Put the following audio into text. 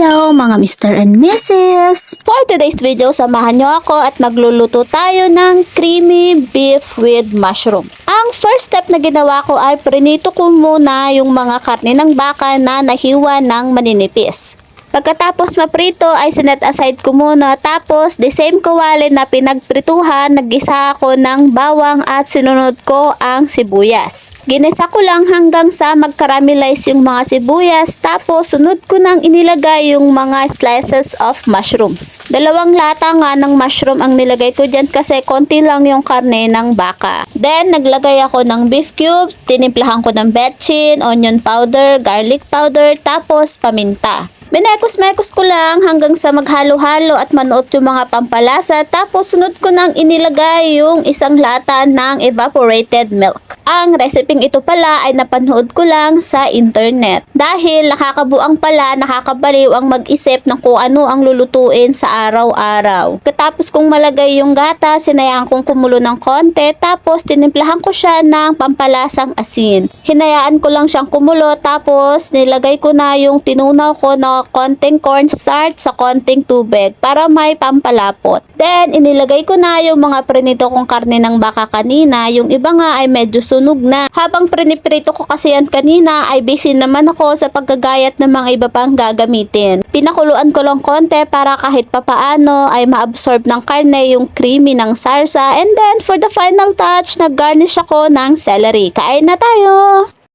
Hello mga Mr. and Mrs. For today's video, samahan nyo ako at magluluto tayo ng creamy beef with mushroom. Ang first step na ginawa ko ay prinito ko muna yung mga karne ng baka na nahiwa ng maninipis. Pagkatapos maprito ay sinet aside ko muna, tapos the same kawali na pinagprituhan, naggisa ako ng bawang at sinunod ko ang sibuyas. Ginisa ko lang hanggang sa mag-caramelize yung mga sibuyas, tapos sunod ko nang inilagay yung mga slices of mushrooms. 2 lata nga ng mushroom ang nilagay ko dyan kasi konti lang yung karne ng baka. Then naglagay ako ng beef cubes, tinimplahan ko ng betchin, onion powder, garlic powder, tapos paminta. Minekos-mekos ko lang hanggang sa maghalo-halo at manuot yung mga pampalasa, tapos sunod ko nang inilagay yung 1 lata ng evaporated milk. Ang reseping ito pala ay napanood ko lang sa internet. Dahil nakakabuang pala, nakakabaliw ang mag-isip ng kung ano ang lulutuin sa araw-araw. Katapos kong malagay yung gata, sinayaan kong kumulo ng konti, tapos tinimplahan ko siya ng pampalasang asin. Hinayaan ko lang siyang kumulo, tapos nilagay ko na yung tinunaw ko na konting cornstarch sa konting tubig para may pampalapot. Then, inilagay ko na yung mga prinito kong karne ng baka kanina. Yung iba nga ay medyo sunog na. Habang priniprito ko kasi yan kanina, ay busy naman ako sa paggagayat ng mga iba pang gagamitin. Pinakuluan ko lang konti para kahit papaano ay maabsorb ng karne yung creamy ng sarsa. And then, for the final touch, nag-garnish ako ng celery. Kain na tayo!